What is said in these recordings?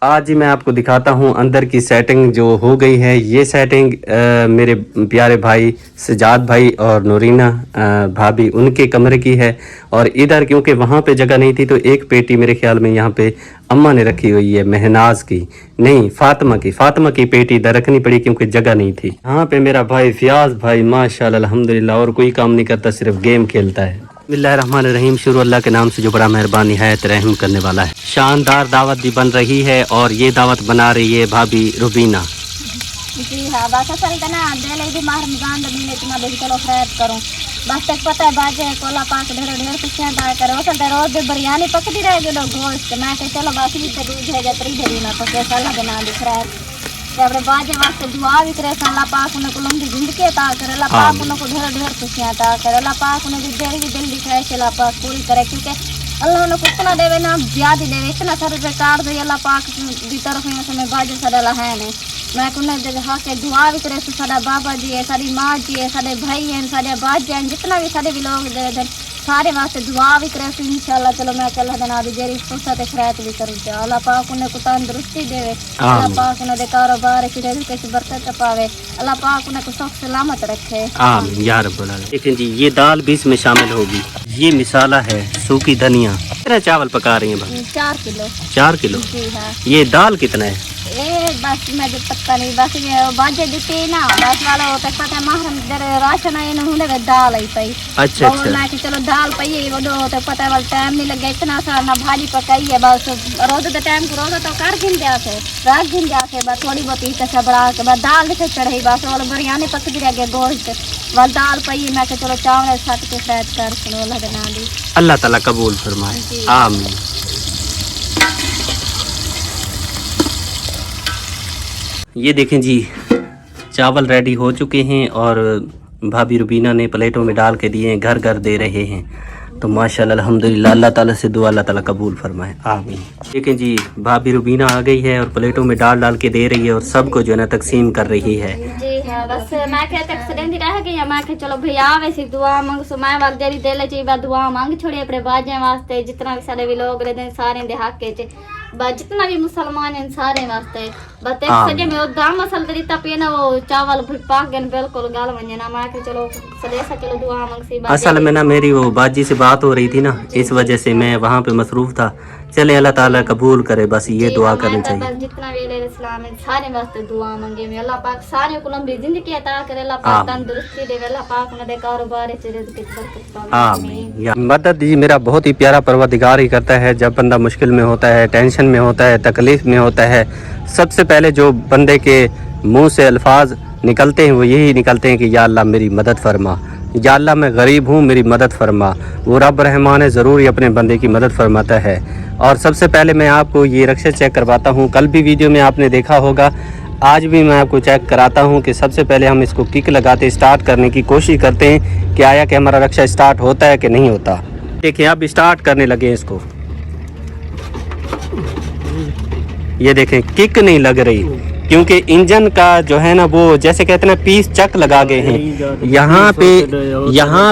आज ही मैं आपको दिखाता हूँ अंदर की सेटिंग जो हो गई है। ये सेटिंग मेरे प्यारे भाई सजाद भाई और नूरीना भाभी उनके कमरे की है। और इधर क्योंकि वहाँ पे जगह नहीं थी तो एक पेटी मेरे ख्याल में यहाँ पे अम्मा ने रखी हुई है, महनाज की नहीं फातिमा की पेटी इधर रखनी पड़ी क्योंकि जगह नहीं थी। यहाँ पे मेरा भाई फियाज भाई माशाल्लाह अल्हम्दुलिल्लाह और कोई काम नहीं करता, सिर्फ गेम खेलता है। बिस्मिल्लाहिर्रहमानिर्रहीम, शुरू अल्लाह के नाम से जो बड़ा मेहरबानी है रहम करने वाला है। शानदार दावत भी बन रही है और ये दावत बना रही है भाभी रुबीना। जी हाँ, बस असल का ना दिल भी माह रमजान द महीने में भी चलो खैर करूं। बस तक पता है बाजे कोला पाक ढेर खुशियां दा करो। असल तो रोज बिरयानी पकती रह गयो गोश्त मैं के चलो बस भी तो दूध है जतरी ढेरी ना पके साला बना दे खैर। ते अपने बाजे वास्ते दुआ भी करे अल्लाह पाक उन्हें को लंबी जिंदगी अता करे, अल्लाह पाक उन्हें को ढेर खुशियां अता करे, अल्लाह पाक उन्हें भी दिल की ख्वाहिश अल्लाह पाक पूरी करे क्योंकि अल्लाह उन्हें को इतना देवे ना ज्यादा देवे, इतना सारे बेकार दे अल्लाह पाक की तरफ में बाजे सदा है ने मैं कुने दे हाँ के दुआ भी करे साडा बाबा जी है, साडी माँ जी है, साडे भाई हैं, साडे बाजे हैं, जितना भी साडे भी लोग दे सारे वास्ते दुआ भी करे इंशाल्लाह। चलो मैं अल्लाह दे नाम जेरी फुर्सत खैरात भी करूं जा अल्लाह पाक उन्हें को तंदुरुस्ती देवे, अल्लाह पाक उन्हें दे कारोबार की रिज़्क़ की बरकत पावे, अल्लाह पाक उन्हें को सख्त सलामत रखे आमीन या रब्बल आलमीन। लेकिन जी ये दाल भी इसमें शामिल होगी। ये मिसाला है सूखी धनिया। कितना चावल पका रही हैं भाई? 4 किलो। जी हाँ। ये दाल कितना है? बस मैं जो पता नहीं, बस ये बाजे देते ना बस वाला होता पता महरम जर राशन है इन्होंने वे दाल आई पई। अच्छा मैं कि चलो दाल पई है वो तो पता वाला टाइम नहीं लगे इतना सा ना भाजी पकाई है बस रोज का टाइम को रोज तो कर गिन जाते रात गिन जाते बस थोड़ी बहुत ही कसा बढ़ा के बस दाल से चढ़ी बस वाला बिरयानी पकती रह गए गोश्त वाल दाल पई है मैं कि चलो चावल साथ के साथ कर सुनो अल्लाह के नाम दी अल्लाह ताला कबूल फरमाए आमीन। ये देखें जी चावल रेडी हो चुके हैं और भाभी रुबीना ने प्लेटों में डाल के दिए हैं, घर घर दे रहे हैं। तो माशाल्लाह अल्हम्दुलिल्लाह अल्लाह ताला से दुआ अल्लाह ताला कबूल फरमाए आमीन। देखें जी भाभी रुबीना आ गई है और प्लेटों में डाल के दे रही है और सबको जो है ना तकसीम कर रही है। जी हाँ, बस मैं कहते एक्सीडेंट रह गई मैं कह चलो भैया वैसे दुआ मांग सो मैं वाल जेरी दिल च दुआ मांग छोड़ी अपने बाजे वास्ते जितना भी सारे भी लोग रहते सारे दे हक च जितना भी मुसलमान हैं सारे वास्ते बस एक सजे में वो दाम असल तरीता पे ना वो चावल पाक गन बिल्कुल गाल वने ना मैं के चलो सदे सा चलो दुआ मांग सी बात। असल में ना मेरी वो बाजी से बात हो रही थी ना इस वजह से मैं वहाँ पे मसरूफ था। चले अल्लाह ताला कबूल करे बस ये दुआ करनी चाहिए। बस जितना भी इस्लाम है सारे वास्ते दुआ मांगे में अल्लाह पाक सारे को लंबी जिंदगी अता करे, अल्लाह पाक तंदुरुस्ती दे, अल्लाह पाक उन्हें दे कारोबार से रिज़्क़ की बरकत पावे आमीन। या मदद जी मेरा बहुत ही प्यारा परवरदिगार ही करता है। जब बंदा मुश्किल में होता है, टेंशन में होता है, तकलीफ में होता है, सबसे पहले जो बंदे के मुंह से अल्फाज निकलते हैं वो यही निकलते हैं कि या अल्लाह मेरी मदद फरमा, या अल्लाह मैं गरीब हूँ मेरी मदद फरमा। वो रब रहमान है, ज़रूर ही अपने बंदे की मदद फरमाता है। और सबसे पहले मैं आपको ये रक्षा चेक करवाता हूँ। कल भी वीडियो में आपने देखा होगा, आज भी मैं आपको चेक कराता हूँ कि सबसे पहले हम इसको किक लगाते स्टार्ट करने की कोशिश करते हैं कि आया कि हमारा रक्षा स्टार्ट होता है कि नहीं होता। देखिए अब स्टार्ट करने लगे इसको, ये देखें किक नहीं लग रही क्योंकि इंजन का जो है ना वो जैसे कहते हैं ना पीस चक लगा गए हैं यहाँ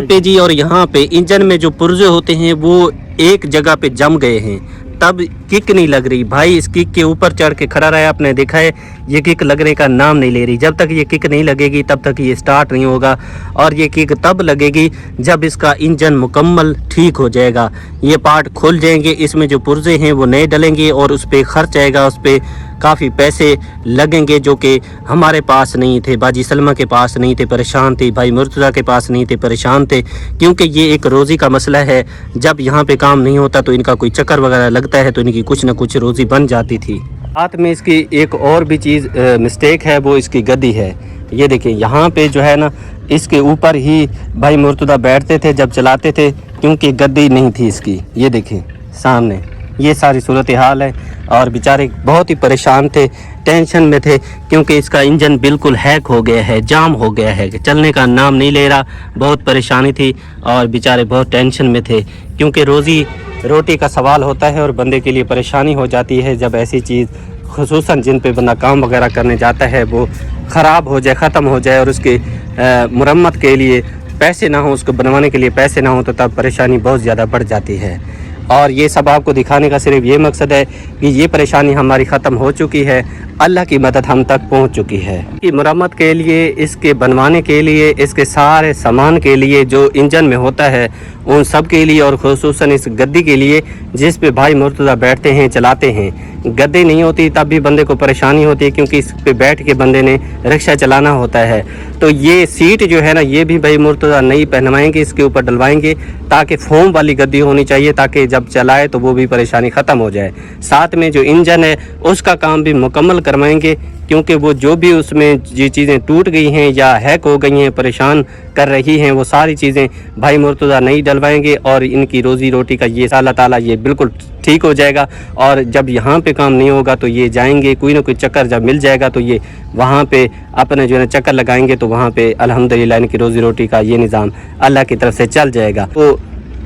पे जी। और यहाँ पे इंजन में जो पुर्जे होते हैं वो एक जगह पे जम गए हैं, तब किक नहीं लग रही। भाई इस किक के ऊपर चढ़ के खड़ा रहा, आपने देखा है ये किक लगने का नाम नहीं ले रही। जब तक ये किक नहीं लगेगी तब तक ये स्टार्ट नहीं होगा और ये किक तब लगेगी जब इसका इंजन मुकम्मल ठीक हो जाएगा। ये पार्ट खुल जाएंगे, इसमें जो पुर्जे हैं वो नए डलेंगे और उस पर खर्च आएगा, उस पर काफ़ी पैसे लगेंगे जो कि हमारे पास नहीं थे, बाजी सलमा के पास नहीं थे, परेशान थे, भाई मुर्तज़ा के पास नहीं थे, परेशान थे। क्योंकि ये एक रोज़ी का मसला है, जब यहाँ पे काम नहीं होता तो इनका कोई चक्कर वगैरह लगता है तो इनकी कुछ ना कुछ रोज़ी बन जाती थी। साथ में इसकी एक और भी चीज़ मिस्टेक है, वो इसकी गद्दी है। ये देखिए यहाँ पे जो है ना इसके ऊपर ही भाई मुर्तज़ा बैठते थे जब चलाते थे क्योंकि गद्दी नहीं थी इसकी। ये देखें सामने ये सारी सूरत हाल है और बेचारे बहुत ही परेशान थे, टेंशन में थे क्योंकि इसका इंजन बिल्कुल हैक हो गया है, जाम हो गया है, चलने का नाम नहीं ले रहा। बहुत परेशानी थी और बेचारे बहुत टेंशन में थे क्योंकि रोज़ी रोटी का सवाल होता है और बंदे के लिए परेशानी हो जाती है जब ऐसी चीज़ खुसूसन जिन पे बंदा काम वगैरह करने जाता है वो ख़राब हो जाए, ख़त्म हो जाए और उसके मरम्मत के लिए पैसे ना हो, उसको बनवाने के लिए पैसे ना हो तो तब परेशानी बहुत ज़्यादा बढ़ जाती है। اور یہ سب آپ کو دکھانے کا صرف یہ مقصد ہے کہ یہ پریشانی ہماری ختم ہو چکی ہے، اللہ کی مدد ہم تک پہنچ چکی ہے۔ اس کی مرمت کے لیے، اس کے بنوانے کے لیے، اس کے سارے سامان کے لیے جو انجن میں ہوتا ہے ان سب کے لیے، اور خصوصاً اس گدی کے لیے جس پہ بھائی مرتضیٰ بیٹھتے ہیں، چلاتے ہیں، گدی نہیں ہوتی تب بھی بندے کو پریشانی ہوتی ہے کیونکہ اس پہ بیٹھ کے بندے نے رکشہ چلانا ہوتا ہے۔ تو یہ سیٹ جو ہے نا یہ بھی بھائی مرتضیٰ نئی پہنوائیں گے، اس کے اوپر ڈلوائیں گے تاکہ فوم والی گدی ہونی چاہیے تاکہ جب چلائے تو وہ بھی پریشانی ختم ہو جائے۔ ساتھ میں جو انجن ہے اس کا کام بھی مکمل کروائیں گے کیونکہ وہ جو بھی اس میں یہ چیزیں ٹوٹ گئی ہیں یا ہیک ہو گئی ہیں، پریشان کر رہی ہیں، وہ ساری چیزیں بھائی مرتضیٰ نہیں ڈلوائیں گے اور ان کی روزی روٹی کا یہ اللہ تعالیٰ یہ بالکل ٹھیک ہو جائے گا۔ اور جب یہاں پہ کام نہیں ہوگا تو یہ جائیں گے، کوئی نہ کوئی چکر جب مل جائے گا تو یہ وہاں پہ اپنے جو ہے چکر لگائیں گے تو وہاں پہ الحمدللہ ان کی روزی روٹی کا یہ نظام اللہ کی طرف سے چل جائے گا۔ تو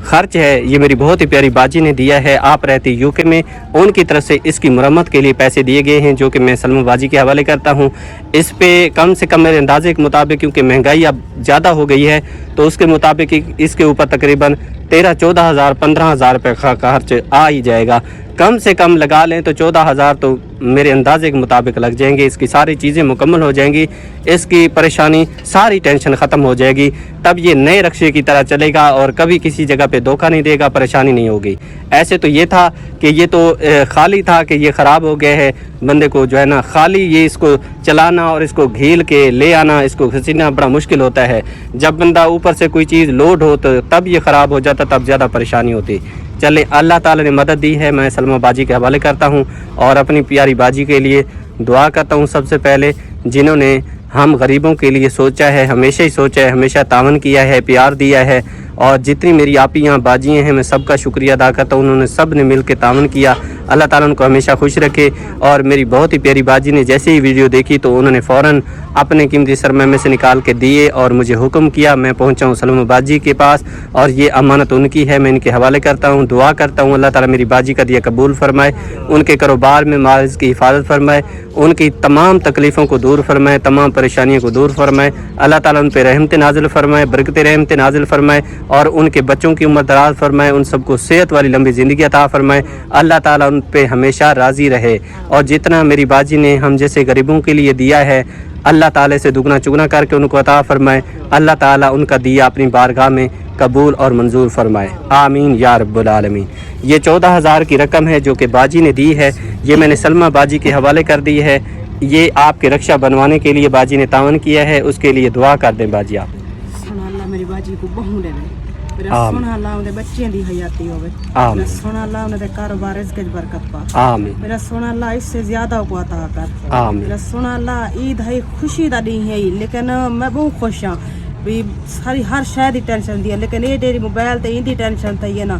خرچ ہے یہ میری بہت ہی پیاری باجی نے دیا ہے، آپ رہتی یو کے میں، ان کی طرف سے اس کی مرمت کے لیے پیسے دیے گئے ہیں جو کہ میں سلمہ باجی کے حوالے کرتا ہوں۔ اس پہ کم سے کم میرے اندازے کے مطابق کیونکہ مہنگائی اب زیادہ ہو گئی ہے تو اس کے مطابق اس کے اوپر تقریباً 13-14 ہزار 15 ہزار روپے کا خرچ آ ہی جائے گا۔ کم سے کم لگا لیں تو 14 ہزار تو میرے اندازے کے مطابق لگ جائیں گے، اس کی ساری چیزیں مکمل ہو جائیں گی، اس کی پریشانی ساری ٹینشن ختم ہو جائے گی، تب یہ نئے رکشے کی طرح چلے گا اور کبھی کسی جگہ پہ دھوکہ نہیں دے گا، پریشانی نہیں ہوگی۔ ایسے تو یہ تھا کہ یہ تو خالی تھا کہ یہ خراب ہو گیا ہے، بندے کو جو ہے نا خالی یہ اس کو چلانا اور اس کو گھیل کے لے آنا، اس کو کھسینا بڑا مشکل ہوتا ہے۔ جب بندہ اوپر سے کوئی چیز لوڈ ہو تو تب یہ خراب ہو جاتا، تب زیادہ پریشانی ہوتی۔ چلے اللہ تعالی نے مدد دی ہے، میں سلمہ باجی کے حوالے کرتا ہوں اور اپنی پیاری باجی کے لیے دعا کرتا ہوں سب سے پہلے، جنہوں نے ہم غریبوں کے لیے سوچا ہے، ہمیشہ ہی سوچا ہے، ہمیشہ تعاون کیا ہے، پیار دیا ہے، اور جتنی میری آپیاں باجیاں ہیں میں سب کا شکریہ ادا کرتا ہوں، انہوں نے سب نے مل کے تعاون کیا۔ اللہ تعالیٰ ان کو ہمیشہ خوش رکھے۔ اور میری بہت ہی پیاری باجی نے جیسے ہی ویڈیو دیکھی تو انہوں نے فوراً اپنے قیمتی سرمایہ میں سے نکال کے دیے اور مجھے حکم کیا میں پہنچاؤں سلمہ باجی کے پاس، اور یہ امانت ان کی ہے، میں ان کے حوالے کرتا ہوں، دعا کرتا ہوں اللہ تعالیٰ میری باجی کا دیا قبول فرمائے، ان کے کاروبار میں مالز کی حفاظت فرمائے، ان کی تمام تکلیفوں کو دور فرمائے، تمام پریشانیوں کو دور فرمائے، اللہ تعالیٰ ان پہ رحمت نازل فرمائے، برکت رحمت نازل فرمائے، اور ان کے بچوں کی عمر دراز فرمائے، ان سب کو صحت والی لمبی زندگی عطا فرمائے، اللہ تعالیٰ ان پہ ہمیشہ راضی رہے۔ اور جتنا میری باجی نے ہم جیسے غریبوں کے لیے دیا ہے اللہ تعالیٰ سے دگنا چگنا کر کے ان کو عطا فرمائے، اللہ تعالیٰ ان کا دیا اپنی بارگاہ میں قبول اور منظور فرمائے، آمین یا رب العالمین۔ یہ 14 ہزار کی رقم ہے جو کہ باجی نے دی ہے، یہ میں نے سلمہ باجی کے حوالے کر دی ہے، یہ آپ کے رکشہ بنوانے کے لیے باجی نے تعاون کیا ہے، اس کے لیے دعا کر دیں باجی آپ۔ سونا اللہ میری باجی کو بہو دے میرا سونا اللہ انہیں بچیاں دی حیاتی ہوئے، میرا سونا اللہ انہیں دے کاروبار رزق وچ برکت پا، آمین، میرا سونا اللہ اس سے زیادہ کو عطا کر، آمین، میرا سونا اللہ عید ہے خوشی دا دن ہے لیکن میں بہت خوش ہاں بھی ساری ہر شے دی ٹینشن دی ہے لیکن یہ ڈیری موبائل تے ان دی ٹینشن تے یہ نا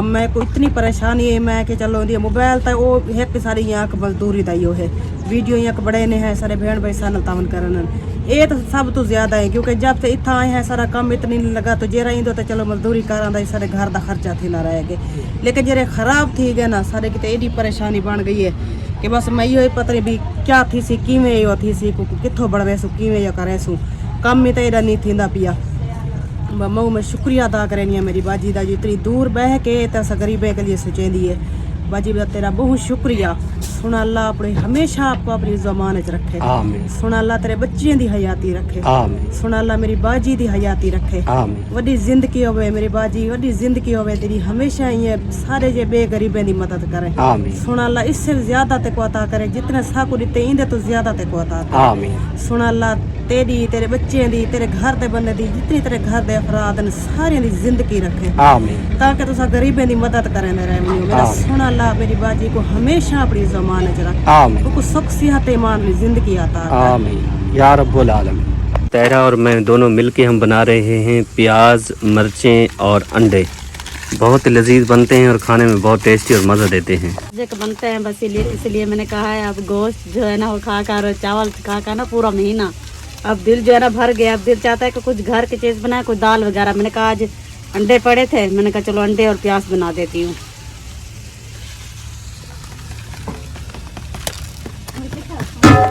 میں کو اتنی پریشانی ہے میں کہ چلو دی موبائل تے او ایک ساری یہاں مزدوری دا ہی ہے، ویڈیو یہاں بڑے نے ہے سارے بہن بھائی سان تعاون کرن، یہ تو سب تو زیادہ ہے کیونکہ جب سے اتنا آئے ہیں سارا کام اتنی نہیں لگا تو جیرا ہی تو چلو مزدوری کران دا سارے گھر دا خرچہ تھی نہ رہے گے، لیکن جڑے خراب تھی گئے نا سارے کتے ایڈی پریشانی بن گئی ہے کہ بس میں یہ پتہ نہیں بھی کیا تھی سی کیویں یہ تھی سی کتھوں بڑھوے سو کیویں یہ کرے سو کم میں تو ایڈا نہیں تھیندا پیا۔ میں شکریہ ادا کرنی ہے میری باجی دا جو اتنی دور بہ کے تے اسا غریبے کے لیے سوچیندی ہے، باجی دا تیرا بہت شکریہ، سنا اللہ اپنے ہمیشہ آپ کو اپنی زبان وچ رکھے، آمین، سنا اللہ تیرے بچیاں دی حیاتی رکھے، آمین، سنا اللہ میری باجی دی حیاتی رکھے، آمین، وڈی زندگی ہوئے میری باجی، وڈی زندگی ہوئے تیری، ہمیشہ یہ سارے جے بے غریبیں دی مدد کرے، آمین، سنا اللہ اس سے زیادہ تے کو عطا کرے، جتنے سا کو دیتے اندے تو زیادہ تے کو عطا کرے، آمین، سنا اللہ تیری تیرے بچے دی تیرے گھر دے بندے دی جتنی تیرے گھر دے افراد ہیں سارے دی زندگی رکھے آمین، تاکہ تسا غریبیں دی مدد کریں رہے میرا سنا اللہ میری باجی کو ہمیشہ اپنی زمان وچ رکھ، آمین، کو سخت صحت ایمان والی زندگی عطا کر، آمین یا رب العالمین۔ تیرا اور میں دونوں مل کے ہم بنا رہے ہیں پیاز، مرچیں اور انڈے، بہت لذیذ بنتے ہیں اور کھانے میں بہت ٹیسٹی اور مزہ دیتے ہیں۔ بنتے ہیں بس اس لیے میں نے کہا ہے اب گوشت جو ہے نا وہ کھا کر چاول کھا کر نا پورا مہینہ اب دل جو ہے نا بھر گیا، اب دل چاہتا ہے کہ کچھ گھر کی چیز بنائے، کوئی دال وغیرہ، میں نے کہا آج انڈے پڑے تھے میں نے کہا چلو انڈے اور پیاز بنا دیتی ہوں۔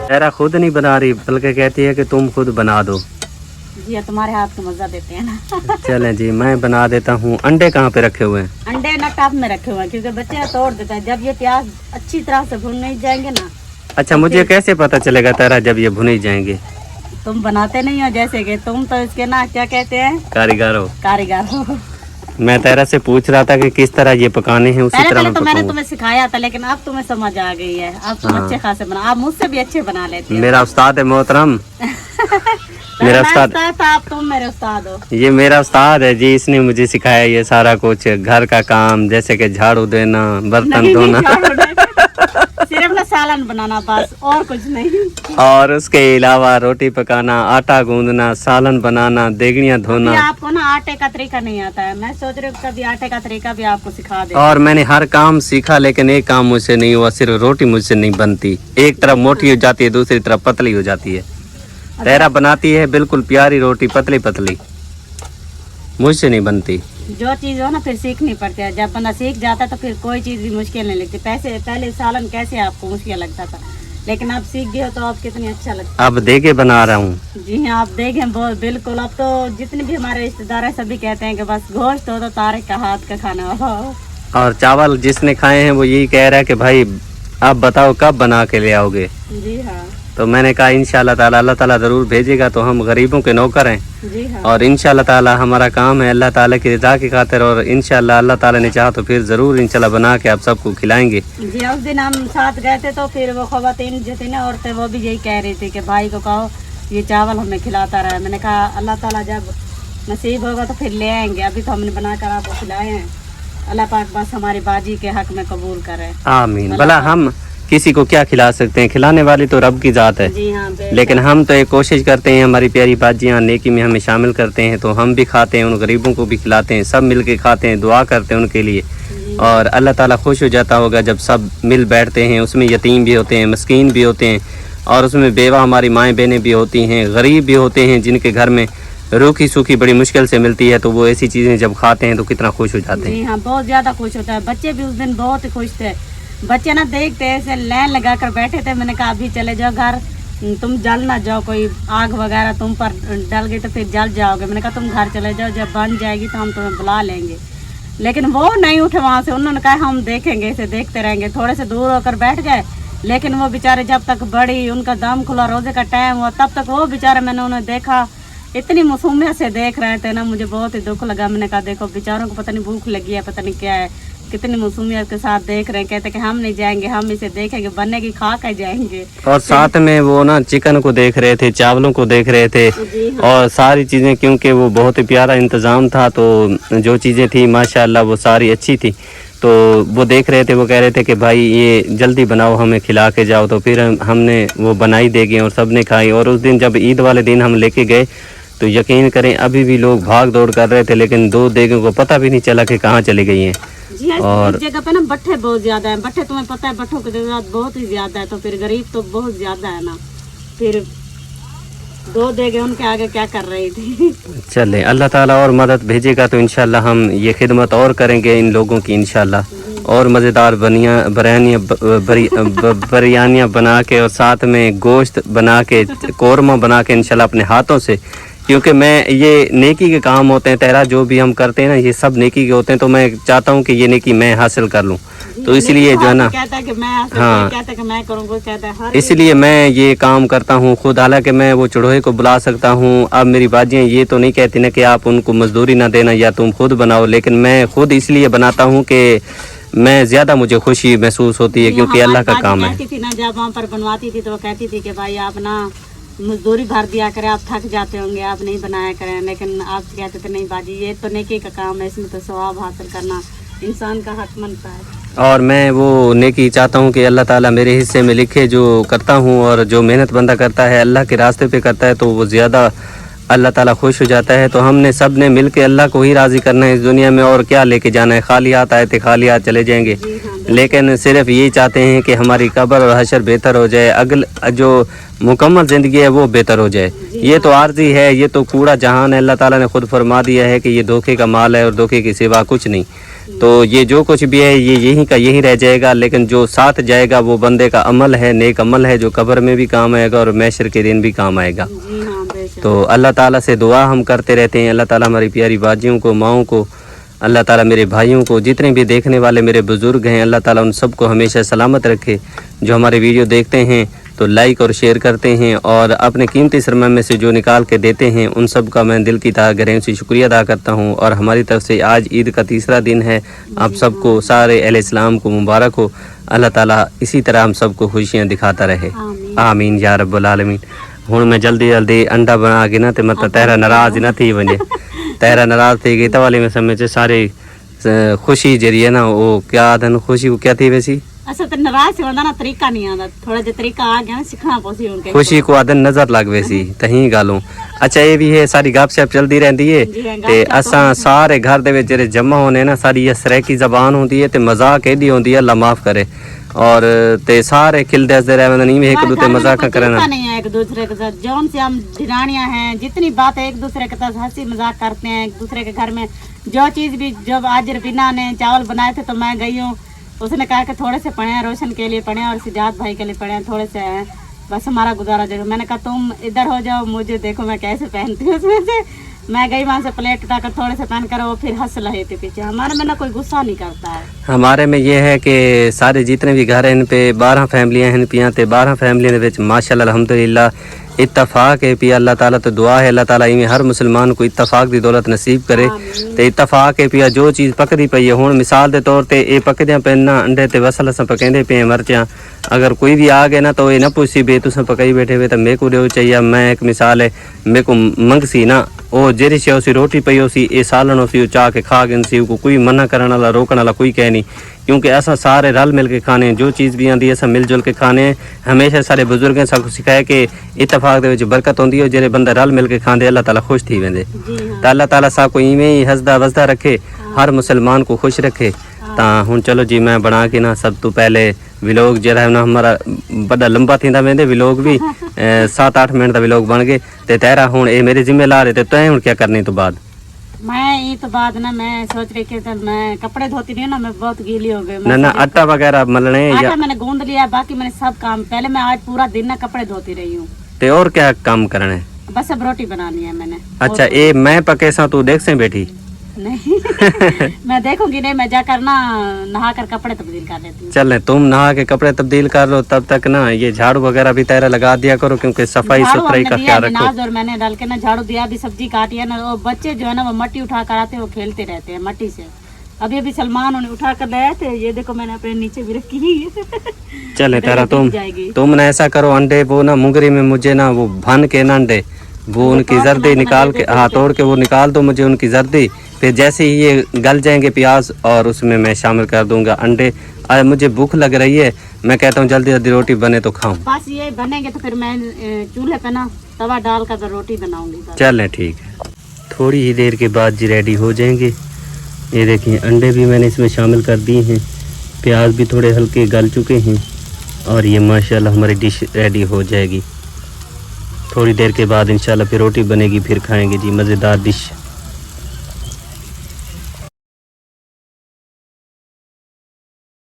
تیرا خود نہیں بنا رہی بلکہ کہتی ہے کہ تم خود بنا دو، जी हाँ, तुम्हारे हाथ का मजा देते हैं ना। चलें जी, मैं बना देता हूँ। अंडे कहाँ पे रखे हुए हैं? अंडे ना टॉप में रखे हुए हैं क्योंकि बच्चे तोड़ देता है। जब ये प्याज अच्छी तरह से भून नहीं जाएंगे ना। अच्छा, मुझे कैसे पता चलेगा तारा जब ये भुने जाएंगे? तुम बनाते नहीं हो, जैसे कि तुम तो इसके ना क्या कहते हैं, कारीगर हो। कारीगर हो। मैं तेरा से पूछ रहा था कि किस तरह ये पकाने हैं, उसी तरह पहले मैं तो मैंने पकाऊंगा। तुम्हें सिखाया था, लेकिन अब तुम्हें समझ आ गई है। अब तुम अच्छे खासे बना, आप मुझसे भी अच्छे बना लेते हो। मेरा उस्ताद है मोहतरम। मेरा उस्ताद था, आप तुम मेरे उस्ताद हो। ये मेरा उस्ताद है जी, इसने मुझे सिखाया ये सारा कुछ, घर का काम, जैसे कि झाड़ू देना, बर्तन धोना सिर्फ ना सालन बनाना बस, और कुछ नहीं। और उसके अलावा रोटी पकाना, आटा गूंदना, सालन बनाना, देगड़ियाँ धोना। आपको ना आटे का तरीका नहीं आता है, मैं सोच रही हूँ कभी आटे का तरीका भी आपको सिखा दे। और मैंने हर काम सीखा, लेकिन एक काम मुझसे नहीं हुआ, सिर्फ रोटी मुझसे नहीं बनती। एक तरफ मोटी हो जाती है, दूसरी तरफ पतली हो जाती है। तेरा बनाती है बिल्कुल प्यारी रोटी, पतली पतली, मुझसे नहीं बनती। जो चीज हो ना फिर सीखनी पड़ती है। जब बंदा सीख जाता है तो फिर कोई चीज भी मुश्किल नहीं लगती। पहले सालन कैसे आपको मुश्किल लगता था, लेकिन आप सीख गए हो तो आप कितनी अच्छा लगता अब देगे बना रहा हूँ। है। जी हाँ, आप देखें बहुत बिल्कुल। अब तो जितने भी हमारे रिश्तेदार हैं सभी कहते हैं कि बस गोश्त हो तो तारिक का हाथ का खाना हो। और चावल जिसने खाए हैं वो यही कह रहा है कि भाई आप बताओ कब बना के ले आओगे। जी हाँ, तो मैंने कहा इंशाल्लाह ताला अल्लाह ताला ज़रूर भेजेगा। तो हम गरीबों के नौकर हैं, जी हाँ, और इंशाल्लाह ताला हमारा काम है अल्लाह ताला की रज़ा की खातिर, और इंशाल्लाह अल्लाह ताला ने चाहा तो फिर ज़रूर इंशाल्लाह बना के आप सबको खिलाएंगे। जी। उस दिन हम साथ गए थे तो फिर वो ख़वातीन जो थी ना औरतें, वो भी यही कह रही थी कि भाई को कहो ये चावल हमें खिलाता रहा। मैंने कहा अल्लाह ताला जब नसीब होगा तो फिर ले आएंगे। अभी तो हमने बनाकर आपको खिलाए हैं। अल्लाह पाक बस हमारी बाजी के हक में कबूल करे। आमीन। भला हम किसी को क्या खिला सकते हैं, खिलाने वाली तो रब की ज़ात है। जी हाँ, लेकिन हम तो एक कोशिश करते हैं, हमारी प्यारी बाजियाँ नेकी में हमें शामिल करते हैं, तो हम भी खाते हैं, उन गरीबों को भी खिलाते हैं, सब मिल के खाते हैं, दुआ करते हैं उनके लिए। और अल्लाह ताला खुश हो जाता होगा जब सब मिल बैठते हैं। उसमें यतीम भी होते हैं, मस्कीन भी होते हैं, और उसमें बेवा हमारी माएँ बहनें भी होती हैं, गरीब भी होते हैं, जिनके घर में रूखी सूखी बड़ी मुश्किल से मिलती है। तो वो ऐसी चीज़ें जब खाते हैं तो कितना खुश हो जाते हैं। जी हाँ, बहुत ज़्यादा खुश होता है। बच्चे भी उस दिन बहुत ही खुश थे। बच्चे ना देखते ऐसे लाइन लगा कर बैठे थे। मैंने कहा अभी चले जाओ घर, तुम जल ना जाओ, कोई आग वगैरह तुम पर डल गई तो फिर जल जाओगे। मैंने कहा तुम घर चले जाओ, जब बन जाएगी तो हम तुम्हें बुला लेंगे। लेकिन वो नहीं उठे वहाँ से। उन्होंने कहा हम देखेंगे, इसे देखते रहेंगे। थोड़े से दूर होकर बैठ गए, लेकिन वो बेचारे जब तक बड़ी उनका दम खुला, रोजे का टाइम हुआ, तब तक वो बेचारे, मैंने उन्हें देखा इतनी मासूमियत से देख रहे थे ना, मुझे बहुत ही दुख लगा। मैंने कहा देखो बेचारों को पता नहीं भूख लगी है, पता नहीं क्या है, कितनी मासूमियत के साथ देख रहे हैं। कहते कि हम नहीं जाएंगे, हम इसे देखेंगे, बनने की खा कर जाएंगे। और साथ में वो ना चिकन को देख रहे थे, चावलों को देख रहे थे, जी हाँ, और सारी चीज़ें, क्योंकि वो बहुत ही प्यारा इंतज़ाम था। तो जो चीज़ें थी माशाल्लाह वो सारी अच्छी थी। तो वो देख रहे थे, वो कह रहे थे कि भाई ये जल्दी बनाओ, हमें खिला के जाओ। तो फिर हमने वो बनाई देगी और सब ने खाई। और उस दिन जब ईद वाले दिन हम लेके गए तो यकीन करें अभी भी लोग भाग दौड़ कर रहे थे, लेकिन दो देगों को पता भी नहीं चला कि कहाँ चली गई हैं। जी हाँ, और इस जगह पे ना बट्ठे बहुत ज्यादा है। बट्ठे तुम्हें पता है, बट्ठों की तादाद बहुत ही ज्यादा है। तो फिर गरीब तो बहुत ज्यादा है ना। फिर दो देगे उनके आगे क्या कर रही थी। चले, अल्लाह ताला और मदद भेजेगा तो इंशाल्लाह हम ये खिदमत और करेंगे इन लोगों की इंशाल्लाह। और मज़ेदार बिरयानियाँ बना के, और साथ में गोश्त बना के, कौरमा बना के इंशाल्लाह अपने हाथों से। क्योंकि मैं ये नेकी के काम होते हैं, तेरा जो भी हम करते हैं ना, ये सब नेकी के होते हैं। तो मैं चाहता हूँ कि ये नेकी मैं हासिल कर लूँ। तो इसलिए जो है ना, कहता है कि मैं हाँ, कहता है कि मैं करूँगा, कहता है हर इसलिए मैं ये काम करता हूँ खुद। हालांकि मैं वो चढ़ोए को बुला सकता हूँ। अब मेरी बाजियाँ ये तो नहीं कहती ना कि आप उनको मजदूरी ना देना या तुम खुद बनाओ, लेकिन मैं खुद इसलिए बनाता हूँ कि मैं ज़्यादा मुझे खुशी महसूस होती है, क्योंकि अल्लाह का काम है। कहती थी ना, जब वहाँ पर बनवाती थी तो वो कहती थी कि भाई आप ना मजदूरी भर दिया करें, आप थक जाते होंगे, आप नहीं बनाया करें। लेकिन आप कहते थे नहीं बाजी, ये तो नेकी का काम है, इसमें तो सवाब हासिल करना इंसान का हक बनता है। और मैं वो नेकी चाहता हूँ कि अल्लाह ताला मेरे हिस्से में लिखे जो करता हूँ। और जो मेहनत बंदा करता है अल्लाह के रास्ते पे करता है तो वो ज़्यादा अल्लाह ताला खुश हो जाता है। तो हमने सब ने मिल के अल्लाह को ही राज़ी करना है इस दुनिया में, और क्या लेके जाना है। खाली हाथ आए थे, खाली हाथ चले जाएंगे। लेकिन सिर्फ यही चाहते हैं कि हमारी कब्र और हशर बेहतर हो जाए, अगल जो मुकम्मल ज़िंदगी है वो बेहतर हो जाए। ये तो आर्जी है, ये तो कूड़ा जहान है। अल्लाह ताला ने खुद फरमा दिया है कि ये धोखे का माल है और धोखे के सिवा कुछ नहीं। तो ये जो कुछ भी है ये यहीं का यहीं रह जाएगा, लेकिन जो साथ जाएगा वो बंदे का अमल है, नेक अमल है, जो कब्र में भी काम आएगा और मैशर के दिन भी काम आएगा। जी हाँ, बेशक। तो अल्लाह ताला से दुआ हम करते रहते हैं, अल्लाह ताला हमारी प्यारी बाजियों को, माओं को, अल्लाह ताला मेरे भाइयों को, जितने भी देखने वाले मेरे बुज़ुर्ग हैं, अल्लाह ताला उन सबको हमेशा सलामत रखे। जो हमारे वीडियो देखते हैं तो लाइक और शेयर करते हैं और अपने कीमती सरमाए में से जो निकाल के देते हैं, उन सब का मैं दिल की गहराइयों से शुक्रिया अदा करता हूँ। और हमारी तरफ से आज ईद का तीसरा दिन है, आप सबको, सारे अहले इस्लाम को मुबारक हो। अल्लाह ताला इसी तरह हम सबको खुशियाँ दिखाता रहे, आमीन या रब्बुल आलमीन। हुण मैं जल्दी जल्दी अंडा बना के ना, तो मतलब तेरा नाराज़ ना थी वञे, तेरा नाराज़ थी गई तवाले में समय से सारे खुशी जरिए ना, वो क्या आदन खुशी को क्या थी वैसी असल तो नाराज से होता ना, तरीका नहीं आता, थोड़ा जो तरीका आ गया ना सीखना पौसी उनके खुशी को आदन नजर लग वैसी तही गालों। अच्छा ये भी है, सारी गप शप चलती रहती है ते असा सारे घर दे विच जेरे जमा होने ना, सारी ये सराइकी जबान होती है ते मजाक एडी होती है, अल्लाह माफ करे। और ते सारे खिलदे हंसदे रहंदे नहीं, एक दूसरे मजाक करना नहीं है एक दूसरे के साथ। जौन से हम ढिरानियां हैं, जितनी बात है एक दूसरे के साथ हंसी मजाक करते हैं। एक दूसरे के घर में जो चीज भी, जब आज रबीना ने चावल बनाए थे तो मैं गई हूँ, उसने कहा कि थोड़े से पड़े हैं, रोशन के लिए पड़े हैं और सिजात भाई के लिए पड़े हैं, थोड़े से हैं, बस हमारा गुजारा देखो। मैंने कहा तुम इधर हो जाओ, मुझे देखो मैं कैसे पहनती हूँ। उसमें से मैं गई वहाँ से प्लेट उठाकर थोड़े से पहन कर, वो फिर हंस रहे थे पीछे। हमारे में ना कोई गुस्सा नहीं करता है। हमारे में ये है कि सारे जितने भी घर हैं इन पे 12 फैमिलियां हैं पियाँ, ते 12 फैमिलियां दे विच माशाअल्लाह अल्हम्दुलिल्लाह इत्तफाक है पिया। अल्लाह ताला तो दुआ है अल्लाह ताला इवें हर मुसलमान को इत्तफाक दी दौलत नसीब करे। ते इत्तफाक है पिया, जो चीज़ पकदी पई है, हुण मिसाल दे तौर ते ये पकदियां पैन ना अंडे ते वसल असां पकाइंदे पे मर्चां, अगर कोई भी आ गए ना तो ये ना पुछसी बे तुसां पकाई बैठे हुए तो मेरे को दियो चाहिए। मैं एक मिसाल है, मेरे को मंगसी ना वो जेरी शे उसी रोटी पई उसी ये सालन उसी चाह के खा गए सी, को कोई मना करने वाला रोकने वाला कोई कह नहीं, क्योंकि ऐसा सारे रल मिल के खाने, जो चीज़ भी आती है ऐसा मिलजुल के खाने। हमेशा सारे बुजुर्गों सबको सिखाया कि इत्तफाक दे विच बरकत होंदी है, जेरे बंदा रल मिल के खांदे अल्लाह ताला खुश थी वेंदे। तो अल्लाह ताला सब को इवें ही हंसदा वसदा रखे, हर मुसलमान को खुश रखे। तो हुण चलो जी मैं बना के ना सब तो पहले व्लॉग जरा है ना हमारा बड़ा लंबा थींदा वेंदे, व्लॉग भी 7-8 मिनट का व्लॉग बन गए। ते तेरा हुण ये मेरे जिम्मेदार है, ते तैं हुण क्या करने तो बाद मैं ये तो बाद ना मैं सोच रही थी तो मैं कपड़े धोती रही हूँ ना, मैं बहुत गीली हो गई। ना आटा वगैरह मलने या आटा मैंने गूंद लिया, बाकी मैंने सब काम पहले, मैं आज पूरा दिन ना कपड़े धोती रही हूँ। ते और क्या काम करना है? बस अब रोटी बनानी है मैंने। अच्छा ये मैं पके सा तू देख से बैठी नहीं मैं देखूंगी नहीं, मैं जाकर ना नहा कर कपड़े तब्दील कर लेती हूँ। चल तुम नहा के कपड़े तब्दील कर लो, तब तक ना ये झाड़ू वगैरह भी तेरा लगा दिया करो, क्योंकि सफाई सुथराई का ख्याल रखो। और मैंने डाल के ना झाड़ू दिया, अभी सब्जी काटी है ना, वो बच्चे जो है ना वो मट्टी उठा कर आते हैं, वो खेलते रहते हैं मट्टी से। अभी अभी सलमान उन्हें उठा कर लाए थे, ये देखो मैंने अपने नीचे भी रखी है। चले तेरा तुम ना ऐसा करो, अंडे वो ना मुंगरी में मुझे ना वो भन के ना अंडे वो उनकी जर्दी निकाल के, हाँ तोड़ के वो निकाल दो मुझे उनकी जर्दी। फिर जैसे ही ये गल जाएंगे प्याज और उसमें मैं शामिल कर दूंगा अंडे। आज मुझे भूख लग रही है, मैं कहता हूँ जल्दी जल्दी रोटी बने तो खाऊं। बस ये बनेंगे तो फिर मैं चूल्हे पे ना तवा डाल कर रोटी बनाऊंगी। चलें ठीक है, थोड़ी ही देर के बाद जी रेडी हो जाएंगे। ये देखिए अंडे भी मैंने इसमें शामिल कर दिए हैं, प्याज भी थोड़े हल्के गल चुके हैं और ये माशाल्लाह हमारी डिश रेडी हो जाएगी। थोड़ी देर के बाद इंशाल्लाह फिर रोटी बनेगी, फिर खाएंगे जी मज़ेदार डिश।